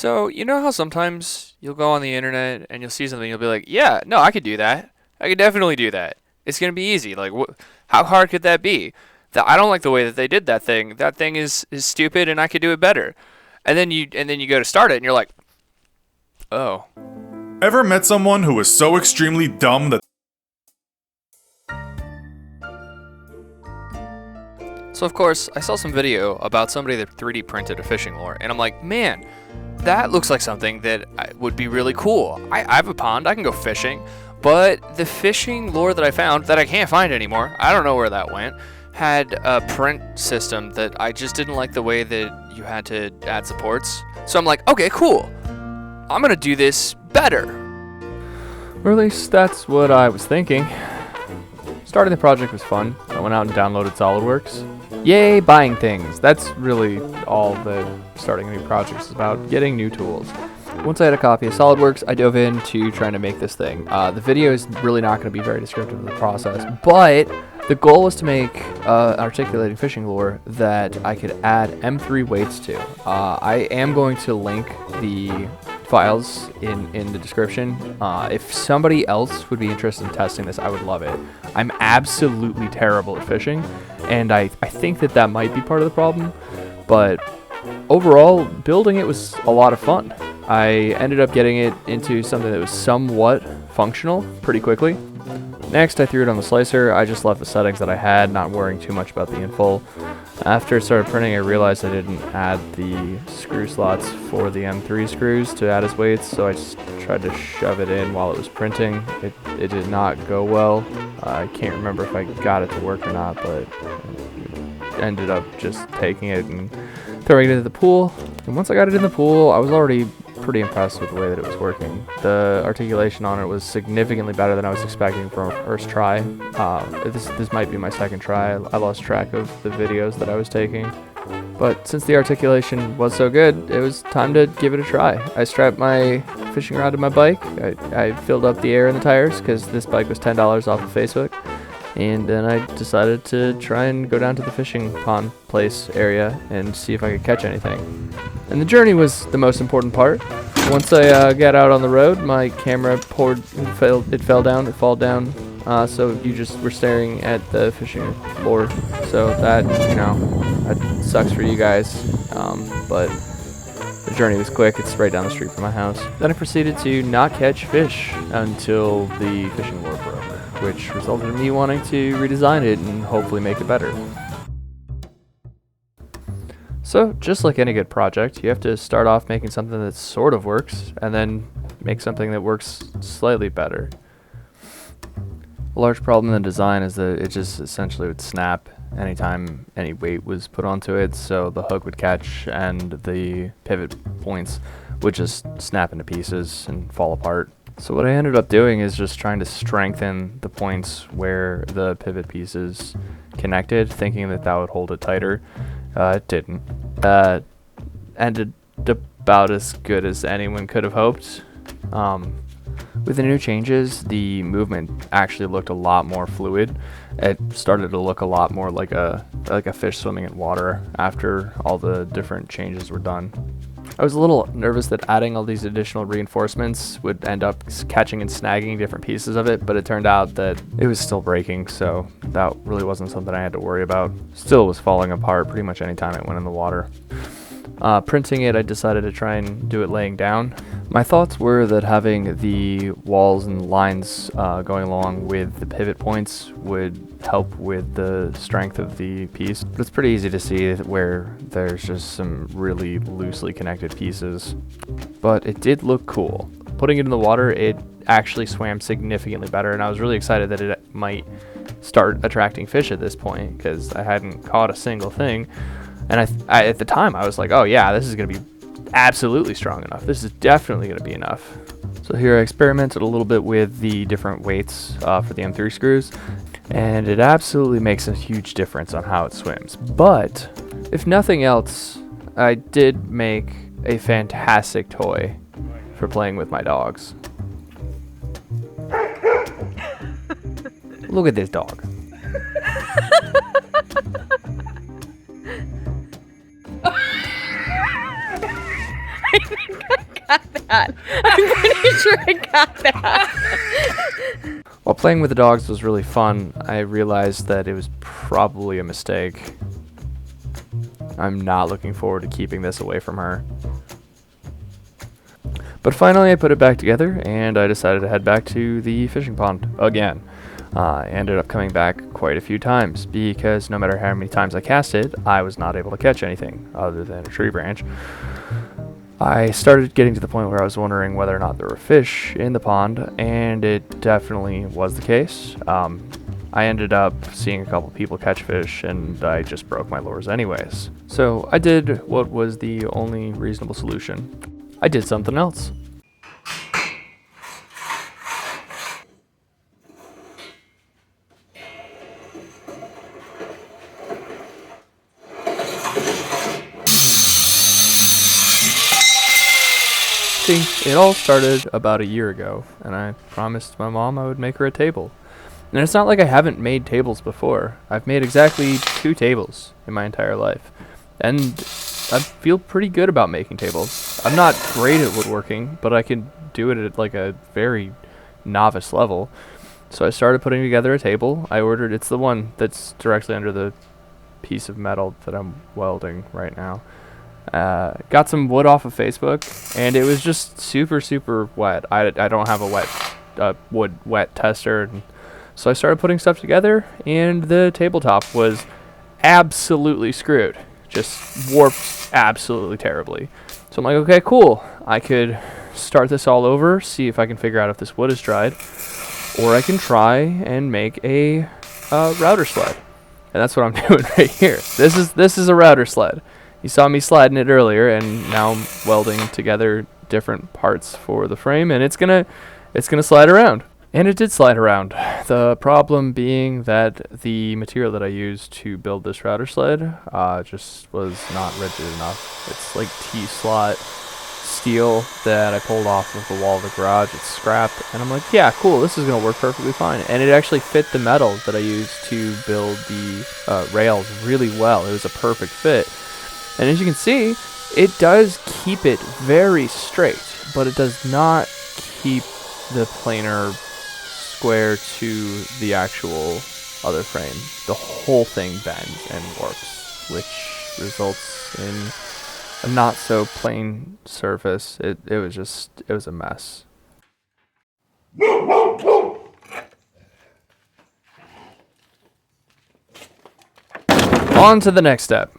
So, you know how sometimes you'll go on the internet and you'll see something, you'll be like, yeah, no, I could do that. I could definitely do that. It's going to be easy. Like, how hard could that be? I don't like the way that they did that thing. That thing is stupid and I could do it better. And then you go to start it and you're like, oh. Ever met someone who was so extremely dumb that So, of course, I saw some video about somebody that 3D printed a fishing lure, and I'm like, man, that looks like something that would be really cool. I have a pond, I can go fishing, but the fishing lure that I found, that I can't find anymore, I don't know where that went, had a print system that I just didn't like the way that you had to add supports. So I'm like, okay, cool. I'm gonna do this better. Or at least that's what I was thinking. Starting the project was fun. I went out and downloaded SolidWorks. Yay, buying things. That's really all that starting a new project is about, getting new tools. Once I had a copy of SolidWorks, I dove into trying to make this thing. The video is really not going to be very descriptive of the process, but the goal was to make an articulating fishing lure that I could add M3 weights to. I am going to link the files in the description. If somebody else would be interested in testing this, I would love it. I'm absolutely terrible at fishing, and I think that might be part of the problem, but overall, building it was a lot of fun. I ended up getting it into something that was somewhat functional pretty quickly. Next, I threw it on the slicer. I just left the settings that I had, not worrying too much about the info. After it started printing, I realized I didn't add the screw slots for the M3 screws to add as weights, so I just tried to shove it in while it was printing. It did not go well. I can't remember if I got it to work or not, but I ended up just taking it and throwing it into the pool. And once I got it in the pool, I was already pretty impressed with the way that it was working. The articulation on it was significantly better than I was expecting from a first try. This might be my second try. I lost track of the videos that I was taking. But since the articulation was so good, it was time to give it a try. I strapped my fishing rod to my bike. I filled up the air in the tires because this bike was $10 off of Facebook. And then I decided to try and go down to the fishing pond place area and see if I could catch anything. And the journey was the most important part. Once I got out on the road, my camera it fell down, so you just were staring at the fishing lure. So that, that sucks for you guys, but the journey was quick. It's right down the street from my house. Then I proceeded to not catch fish until the fishing lure broke, which resulted in me wanting to redesign it and hopefully make it better. So, just like any good project, you have to start off making something that sort of works, and then make something that works slightly better. A large problem in the design is that it just essentially would snap anytime any weight was put onto it, so the hook would catch and the pivot points would just snap into pieces and fall apart. So what I ended up doing is just trying to strengthen the points where the pivot pieces connected, thinking that would hold it tighter. It didn't. Ended about as good as anyone could have hoped. With the new changes, the movement actually looked a lot more fluid. It started to look a lot more like a fish swimming in water after all the different changes were done. I was a little nervous that adding all these additional reinforcements would end up catching and snagging different pieces of it, but it turned out that it was still breaking, so that really wasn't something I had to worry about. Still was falling apart pretty much any time it went in the water. Printing it, I decided to try and do it laying down. My thoughts were that having the walls and lines going along with the pivot points would help with the strength of the piece. But it's pretty easy to see where there's just some really loosely connected pieces. But it did look cool. Putting it in the water, it actually swam significantly better, and I was really excited that it might start attracting fish at this point because I hadn't caught a single thing. And I at the time, I was like, oh yeah, this is going to be absolutely strong enough. This is definitely going to be enough. So here I experimented a little bit with the different weights for the M3 screws, and it absolutely makes a huge difference on how it swims. But if nothing else, I did make a fantastic toy for playing with my dogs. Look at this dog. I got that. I'm pretty sure I got that. While playing with the dogs was really fun, I realized that it was probably a mistake. I'm not looking forward to keeping this away from her. But finally I put it back together and I decided to head back to the fishing pond again. I ended up coming back quite a few times because no matter how many times I cast it, I was not able to catch anything other than a tree branch. I started getting to the point where I was wondering whether or not there were fish in the pond, and it definitely was the case. I ended up seeing a couple people catch fish, and I just broke my lures anyways. So I did what was the only reasonable solution. I did something else. See, it all started about a year ago, and I promised my mom I would make her a table. And it's not like I haven't made tables before. I've made exactly 2 tables in my entire life. And I feel pretty good about making tables. I'm not great at woodworking, but I can do it at like a very novice level. So I started putting together a table. I ordered, it's the one that's directly under the piece of metal that I'm welding right now. Got some wood off of Facebook, and it was just super wet. I don't have a wood wet tester, and so I started putting stuff together, and the tabletop was absolutely screwed, just warped absolutely terribly. So I'm like, okay, cool. I could start this all over, see if I can figure out if this wood is dried, or I can try and make a router sled, and that's what I'm doing right here. This is a router sled. You saw me sliding it earlier, and now I'm welding together different parts for the frame, and it's gonna slide around. And it did slide around. The problem being that the material that I used to build this router sled just was not rigid enough. It's like T-slot steel that I pulled off of the wall of the garage. It's scrapped, and I'm like, yeah, cool, this is gonna work perfectly fine. And it actually fit the metal that I used to build the rails really well. It was a perfect fit. And as you can see, it does keep it very straight, but it does not keep the planar square to the actual other frame. The whole thing bends and warps, which results in a not so plain surface. It was a mess. On to the next step.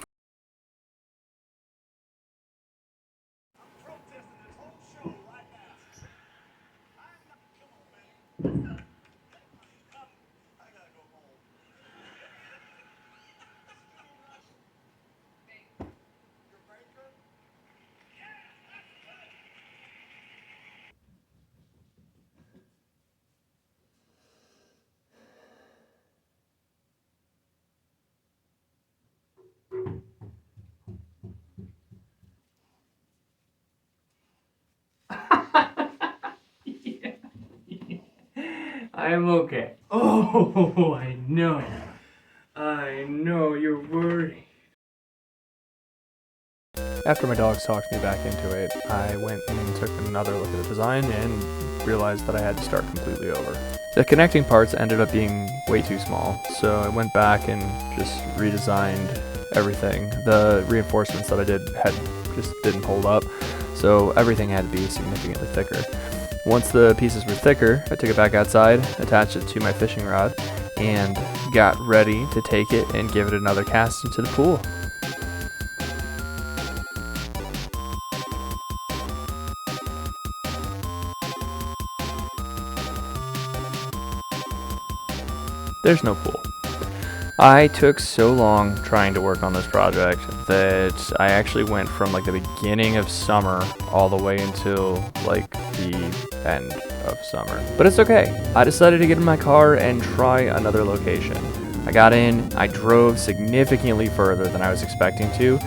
I'm okay. Oh, I know. I know you're worried. After my dogs talked me back into it, I went and took another look at the design and realized that I had to start completely over. The connecting parts ended up being way too small, so I went back and just redesigned everything. The reinforcements that I did just didn't hold up, so everything had to be significantly thicker. Once the pieces were thicker, I took it back outside, attached it to my fishing rod, and got ready to take it and give it another cast into the pool. There's no pool. I took so long trying to work on this project that I actually went from like the beginning of summer all the way until like the end of summer. But it's okay. I decided to get in my car and try another location. I got in, I drove significantly further than I was expecting to,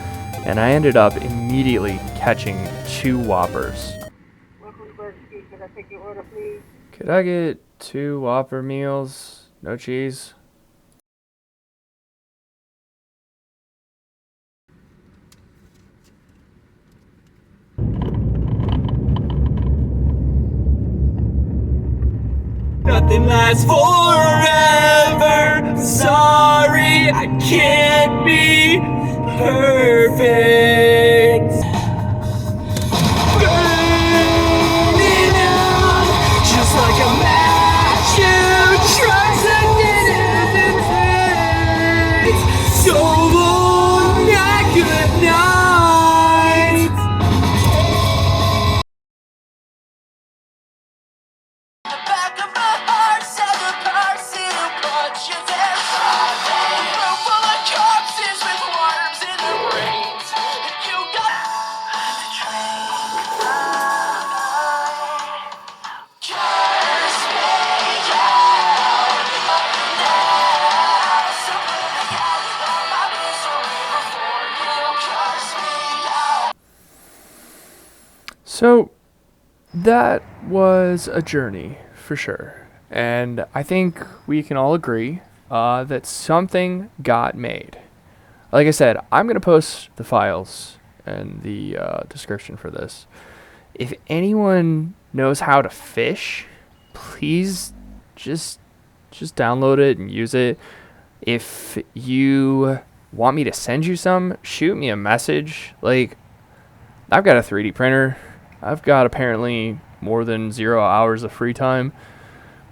and I ended up immediately catching 2 whoppers. Welcome to Burger King. Can I take your order, please? Could I get 2 Whopper meals? No cheese? nothing lasts forever. Sorry, I can't be perfect. Burning out, just like a match you tried to dissipate. So long and good night. The back of my heart said the personal punches and room full of corpses with worms in the brains. You got the train. Curse me out now. So put me out with all my misery before you curse me out. So that was a journey for sure, and I think we can all agree that something got made. Like I said, I'm gonna post the files and the description for this. If anyone knows how to fish, please just download it and use it. If you want me to send you some, shoot me a message. Like, I've got a 3D printer. I've got apparently more than 0 hours of free time.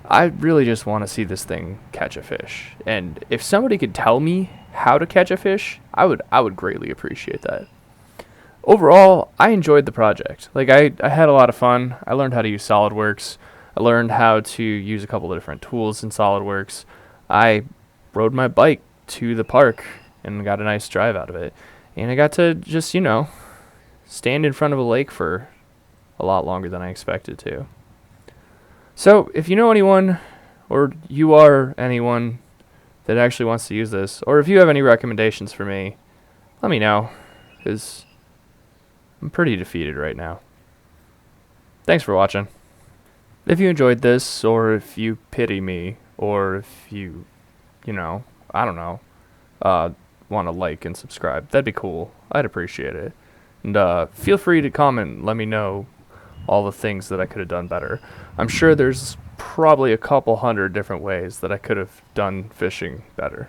I really just want to see this thing catch a fish. And if somebody could tell me how to catch a fish, I would greatly appreciate that. Overall, I enjoyed the project. Like, I had a lot of fun. I learned how to use SolidWorks. I learned how to use a couple of different tools in SolidWorks. I rode my bike to the park and got a nice drive out of it. And I got to just, stand in front of a lake for a lot longer than I expected to. So, if you know anyone, or you are anyone that actually wants to use this, or if you have any recommendations for me, let me know, because I'm pretty defeated right now. Thanks for watching. If you enjoyed this, or if you pity me, or if you, I don't know, want to like and subscribe, that'd be cool. I'd appreciate it. And feel free to comment and let me know all the things that I could have done better. I'm sure there's probably a couple hundred different ways that I could have done fishing better.